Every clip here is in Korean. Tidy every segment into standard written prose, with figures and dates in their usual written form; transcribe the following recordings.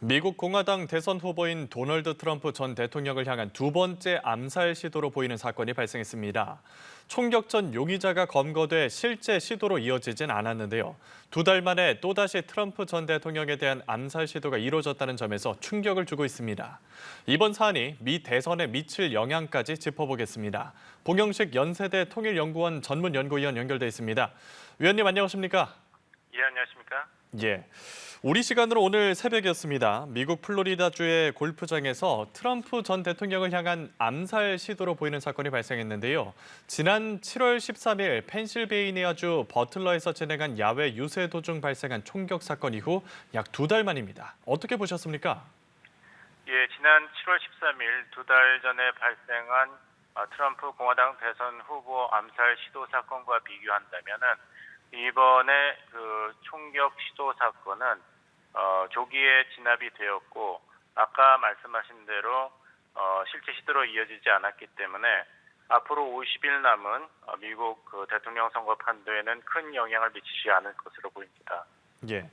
미국 공화당 대선 후보인 도널드 트럼프 전 대통령을 향한 두 번째 암살 시도로 보이는 사건이 발생했습니다. 총격 전 용의자가 검거돼 실제 시도로 이어지진 않았는데요. 두 달 만에 또다시 트럼프 전 대통령에 대한 암살 시도가 이뤄졌다는 점에서 충격을 주고 있습니다. 이번 사안이 미 대선에 미칠 영향까지 짚어보겠습니다. 봉영식 연세대 통일연구원 전문연구위원 연결돼 있습니다. 위원님 안녕하십니까? 예, 안녕하십니까? 예. 우리 시간으로 오늘 새벽이었습니다. 미국 플로리다주의 골프장에서 트럼프 전 대통령을 향한 암살 시도로 보이는 사건이 발생했는데요. 지난 7월 13일 펜실베이니아주 버틀러에서 진행한 야외 유세 도중 발생한 총격 사건 이후 약 두 달 만입니다. 어떻게 보셨습니까? 예, 지난 7월 13일 두 달 전에 발생한 트럼프 공화당 대선 후보 암살 시도 사건과 비교한다면은 이번에 그 총격 시도 사건은 조기에 진압이 되었고 아까 말씀하신 대로 실제 시도로 이어지지 않았기 때문에 앞으로 50일 남은 미국 그 대통령 선거 판도에는 큰 영향을 미치지 않을 것으로 보입니다. 예.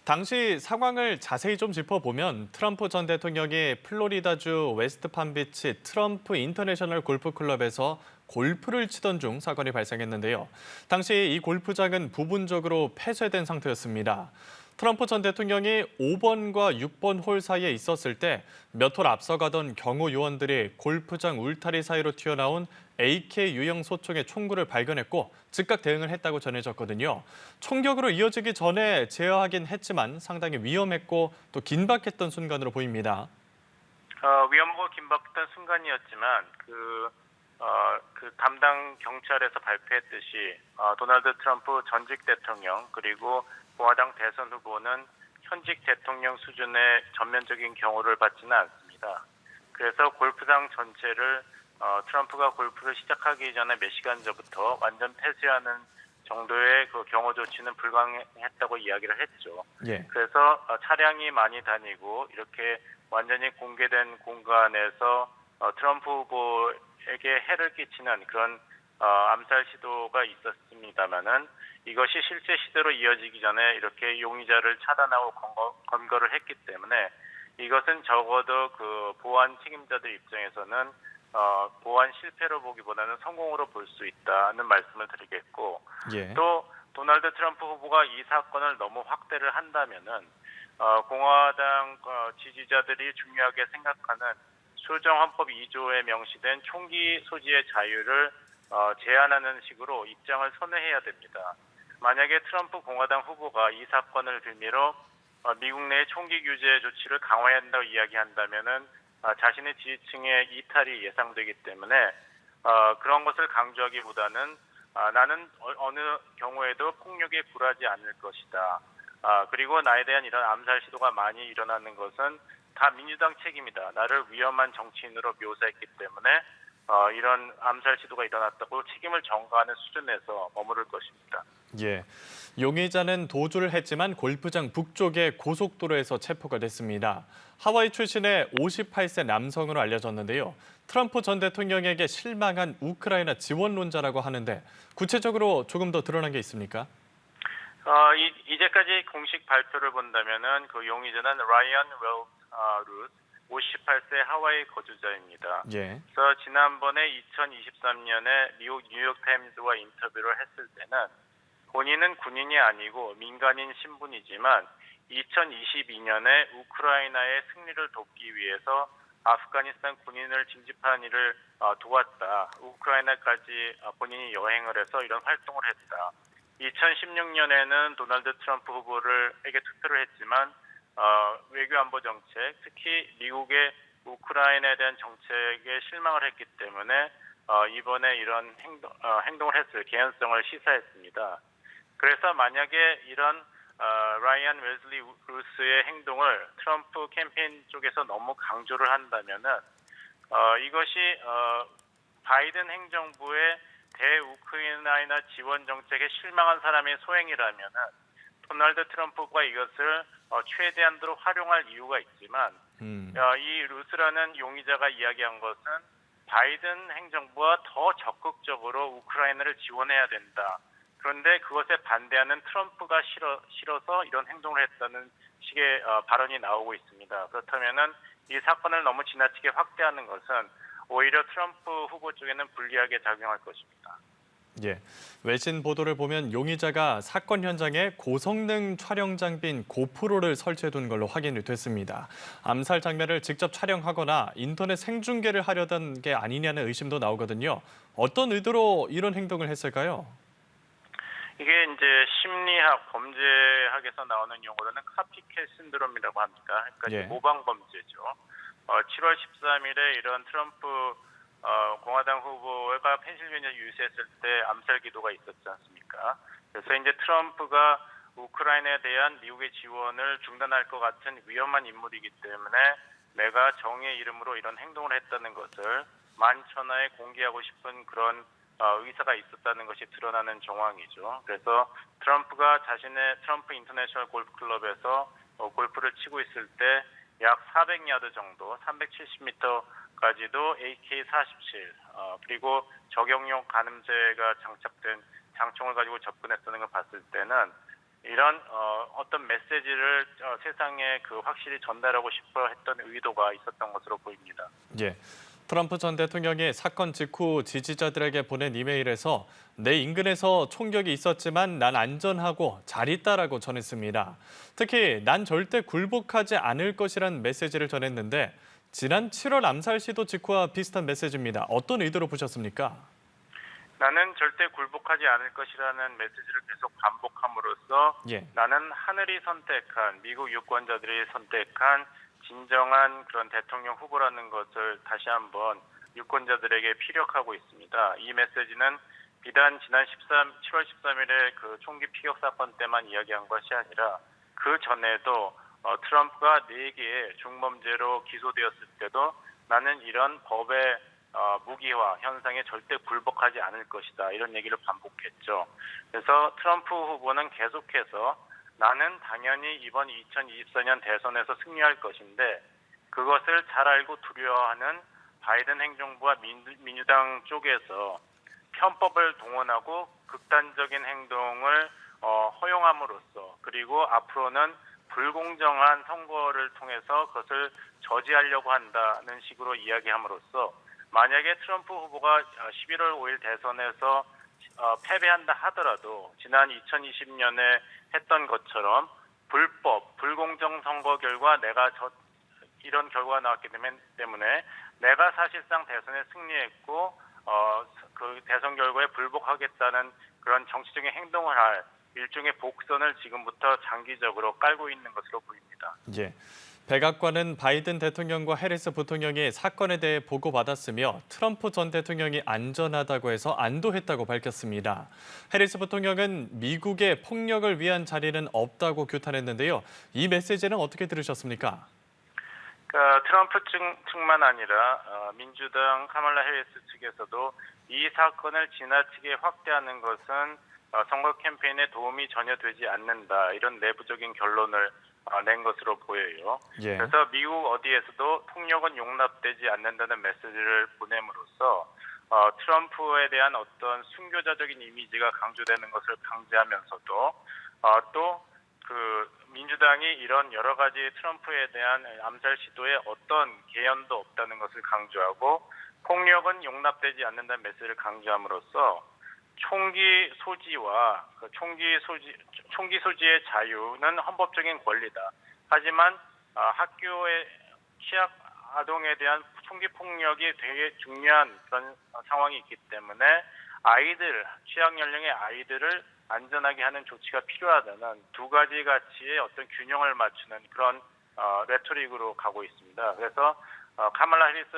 당시 상황을 자세히 좀 짚어보면 트럼프 전 대통령이 플로리다주 웨스트팜비치 트럼프 인터내셔널 골프클럽에서 골프를 치던 중 사건이 발생했는데요. 당시 이 골프장은 부분적으로 폐쇄된 상태였습니다. 트럼프 전 대통령이 5번과 6번 홀 사이에 있었을 때 몇 홀 앞서가던 경호 요원들이 골프장 울타리 사이로 튀어나온 AK 유형 소총의 총구를 발견했고 즉각 대응을 했다고 전해졌거든요. 총격으로 이어지기 전에 제어하긴 했지만 상당히 위험했고 또 긴박했던 순간으로 보입니다. 위험하고 긴박했던 순간이었지만 그 담당 경찰에서 발표했듯이 도널드 트럼프 전직 대통령 그리고 공화당 대선 후보는 현직 대통령 수준의 전면적인 경호를 받지는 않습니다. 그래서 골프장 전체를 트럼프가 골프를 시작하기 전에 몇 시간 전부터 완전 폐쇄하는 정도의 그 경호 조치는 불가능했다고 이야기를 했죠. 예. 그래서 차량이 많이 다니고 이렇게 완전히 공개된 공간에서 트럼프 후보에게 해를 끼치는 그런 암살 시도가 있었습니다만은 이것이 실제 시도로 이어지기 전에 이렇게 용의자를 차단하고 검거를 했기 때문에 이것은 적어도 그 보안 책임자들 입장에서는 보안 실패로 보기보다는 성공으로 볼 수 있다는 말씀을 드리겠고 예. 또 도널드 트럼프 후보가 이 사건을 너무 확대를 한다면은 공화당 지지자들이 중요하게 생각하는 수정헌법 2조에 명시된 총기 소지의 자유를 제한하는 식으로 입장을 선회해야 됩니다. 만약에 트럼프 공화당 후보가 이 사건을 빌미로 미국 내 총기 규제 조치를 강화해야 한다고 이야기한다면은 자신의 지지층의 이탈이 예상되기 때문에 그런 것을 강조하기보다는 나는 어느 경우에도 폭력에 굴하지 않을 것이다. 그리고 나에 대한 이런 암살 시도가 많이 일어나는 것은 다 민주당 책임이다. 나를 위험한 정치인으로 묘사했기 때문에 이런 암살 시도가 일어났다고 책임을 전가하는 수준에서 머무를 것입니다. 예. 용의자는 도주를 했지만 골프장 북쪽의 고속도로에서 체포가 됐습니다. 하와이 출신의 58세 남성으로 알려졌는데요. 트럼프 전 대통령에게 실망한 우크라이나 지원론자라고 하는데 구체적으로 조금 더 드러난 게 있습니까? 이제까지 공식 발표를 본다면은 그 용의자는 라이언 루스 58세 하와이 거주자입니다. 예. 그래서 지난번에 2023년에 미국 뉴욕타임즈와 인터뷰를 했을 때는 본인은 군인이 아니고 민간인 신분이지만 2022년에 우크라이나의 승리를 돕기 위해서 아프가니스탄 군인을 징집하는 일을 도왔다. 우크라이나까지 본인이 여행을 해서 이런 활동을 했다. 2016년에는 도널드 트럼프 후보에게 투표를 했지만 외교안보 정책, 특히 미국의 우크라이나에 대한 정책에 실망을 했기 때문에 이번에 이런 행동을 했을 개연성을 시사했습니다. 그래서 만약에 이런 라이언 웨슬리 루스의 행동을 트럼프 캠페인 쪽에서 너무 강조를 한다면은 이것이 바이든 행정부의 대우크라이나 지원 정책에 실망한 사람의 소행이라면은 도널드 트럼프가 이것을 최대한으로 활용할 이유가 있지만 이 루스라는 용의자가 이야기한 것은 바이든 행정부가 더 적극적으로 우크라이나를 지원해야 된다. 그런데 그것에 반대하는 트럼프가 싫어서 이런 행동을 했다는 식의 발언이 나오고 있습니다. 그렇다면은 이 사건을 너무 지나치게 확대하는 것은 오히려 트럼프 후보 쪽에는 불리하게 작용할 것입니다. 예, 외신 보도를 보면 용의자가 사건 현장에 고성능 촬영 장비인 고프로를 설치해둔 걸로 확인이 됐습니다. 암살 장면을 직접 촬영하거나 인터넷 생중계를 하려던 게 아니냐는 의심도 나오거든요. 어떤 의도로 이런 행동을 했을까요? 이게 이제 심리학, 범죄학에서 나오는 용어로는 카피캣 신드롬이라고 합니다. 그러니까 이제 예. 모방 범죄죠. 7월 13일에 이런 트럼프 공화당 후보가 펜실베니아 유세했을 때 암살 기도가 있었지 않습니까? 그래서 이제 트럼프가 우크라이나에 대한 미국의 지원을 중단할 것 같은 위험한 인물이기 때문에 내가 정의의 이름으로 이런 행동을 했다는 것을 만천하에 공개하고 싶은 그런 의사가 있었다는 것이 드러나는 정황이죠. 그래서 트럼프가 자신의 트럼프 인터내셔널 골프 클럽에서 골프를 치고 있을 때 약 400야드 정도, 370m까지도 AK-47 그리고 적용용 가늠제가 장착된 장총을 가지고 접근했다는 걸 봤을 때는 이런 어떤 메시지를 세상에 확실히 전달하고 싶어 했던 의도가 있었던 것으로 보입니다. 예. 트럼프 전 대통령이 사건 직후 지지자들에게 보낸 이메일에서 내 인근에서 총격이 있었지만 난 안전하고 잘 있다라고 전했습니다. 특히 난 절대 굴복하지 않을 것이란 메시지를 전했는데 지난 7월 암살 시도 직후와 비슷한 메시지입니다. 어떤 의도로 보셨습니까? 나는 절대 굴복하지 않을 것이라는 메시지를 계속 반복함으로써 예. 나는 하늘이 선택한 미국 유권자들이 선택한 진정한 그런 대통령 후보라는 것을 다시 한번 유권자들에게 피력하고 있습니다. 이 메시지는 비단 지난 7월 13일에 그 총기 피격 사건 때만 이야기한 것이 아니라 그 전에도 트럼프가 4개의 중범죄로 기소되었을 때도 나는 이런 법의 무기화 현상에 절대 굴복하지 않을 것이다. 이런 얘기를 반복했죠. 그래서 트럼프 후보는 계속해서 나는 당연히 이번 2024년 대선에서 승리할 것인데 그것을 잘 알고 두려워하는 바이든 행정부와 민주당 쪽에서 편법을 동원하고 극단적인 행동을 허용함으로써 그리고 앞으로는 불공정한 선거를 통해서 그것을 저지하려고 한다는 식으로 이야기함으로써 만약에 트럼프 후보가 11월 5일 대선에서 패배한다 하더라도 지난 2020년에 했던 것처럼 불법, 불공정 선거 결과 이런 결과가 나왔기 때문에 내가 사실상 대선에 승리했고 그 대선 결과에 불복하겠다는 그런 정치적인 행동을 할 일종의 복선을 지금부터 장기적으로 깔고 있는 것으로 보입니다. 예. 백악관은 바이든 대통령과 해리스 부통령이 사건에 대해 보고받았으며 트럼프 전 대통령이 안전하다고 해서 안도했다고 밝혔습니다. 해리스 부통령은 미국의 폭력을 위한 자리는 없다고 규탄했는데요. 이 메시지는 어떻게 들으셨습니까? 트럼프 측만 아니라 민주당 카말라 해리스 측에서도 이 사건을 지나치게 확대하는 것은 선거 캠페인에 도움이 전혀 되지 않는다. 이런 내부적인 결론을 낸 것으로 보여요. 예. 그래서 미국 어디에서도 폭력은 용납되지 않는다는 메시지를 보냄으로써 트럼프에 대한 어떤 순교자적인 이미지가 강조되는 것을 방지하면서도 또 민주당이 이런 여러 가지 트럼프에 대한 암살 시도에 어떤 개연도 없다는 것을 강조하고 폭력은 용납되지 않는다는 메시지를 강조함으로써 총기 소지와 총기 소지의 자유는 헌법적인 권리다. 하지만 학교의 취약 아동에 대한 총기 폭력이 되게 중요한 그런 상황이 있기 때문에 취약 연령의 아이들을 안전하게 하는 조치가 필요하다는 두 가지 가치의 어떤 균형을 맞추는 그런 레토릭으로 가고 있습니다. 그래서 카말라 해리스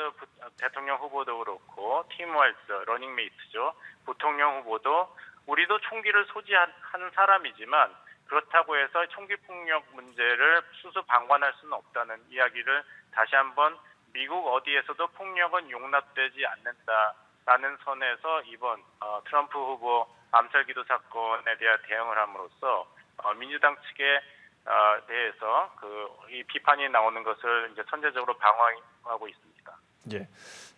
대통령 후보도 그렇고 팀 왈츠 러닝메이트죠. 부통령 후보도 우리도 총기를 소지하는 사람이지만 그렇다고 해서 총기 폭력 문제를 수수방관할 수는 없다는 이야기를 다시 한번 미국 어디에서도 폭력은 용납되지 않는다라는 선에서 이번 트럼프 후보 암살 기도 사건에 대한 대응을 함으로써 민주당 측에 대해서 이 비판이 나오는 것을 이제 선제적으로 방어하고 있습니다. 예.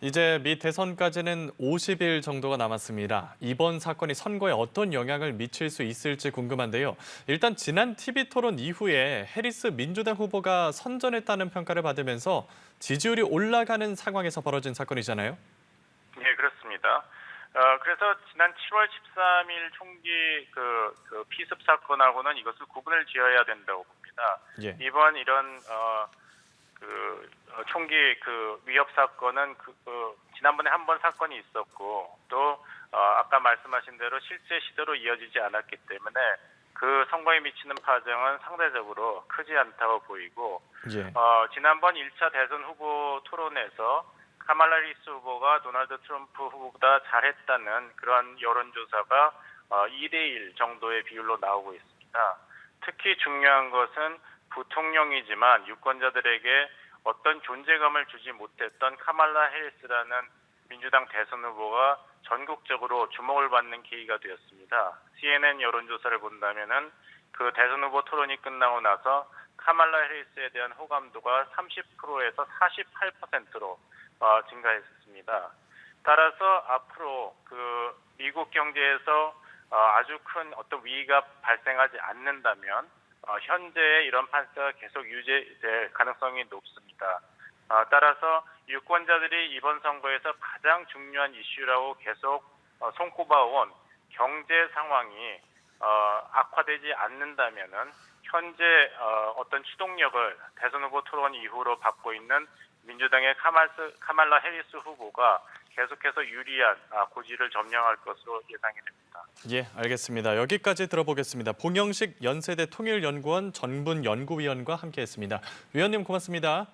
이제 미 대선까지는 50일 정도가 남았습니다. 이번 사건이 선거에 어떤 영향을 미칠 수 있을지 궁금한데요. 일단 지난 TV 토론 이후에 해리스 민주당 후보가 선전했다는 평가를 받으면서 지지율이 올라가는 상황에서 벌어진 사건이잖아요. 예, 그렇습니다. 그래서 지난 7월 13일 총기 피습 사건하고는 이것을 구분을 지어야 된다고 봅니다. 예. 이번 이런 총기 위협 사건은 지난번에 한 번 사건이 있었고 또 아까 말씀하신 대로 실제 시도로 이어지지 않았기 때문에 그 선거에 미치는 파장은 상대적으로 크지 않다고 보이고 예. 지난번 1차 대선 후보 토론에서 카말라 해리스 후보가 도널드 트럼프 후보보다 잘했다는 그런 여론조사가 2대1 정도의 비율로 나오고 있습니다. 특히 중요한 것은 부통령이지만 유권자들에게 어떤 존재감을 주지 못했던 카말라 해리스라는 민주당 대선 후보가 전국적으로 주목을 받는 계기가 되었습니다. CNN 여론조사를 본다면은 그 대선 후보 토론이 끝나고 나서 카말라 해리스에 대한 호감도가 30%에서 48%로 증가했습니다. 따라서 앞으로 미국 경제에서 아주 큰 어떤 위기가 발생하지 않는다면 현재의 이런 판세가 계속 유지될 가능성이 높습니다. 따라서 유권자들이 이번 선거에서 가장 중요한 이슈라고 계속 손꼽아온 경제 상황이 악화되지 않는다면은 현재 어떤 추동력을 대선 후보 토론 이후로 받고 있는 민주당의 카말라 해리스 후보가 계속해서 유리한 고지를 점령할 것으로 예상이 됩니다. 예, 알겠습니다. 여기까지 들어보겠습니다. 봉영식 연세대 통일연구원 전분 연구위원과 함께했습니다. 위원님 고맙습니다.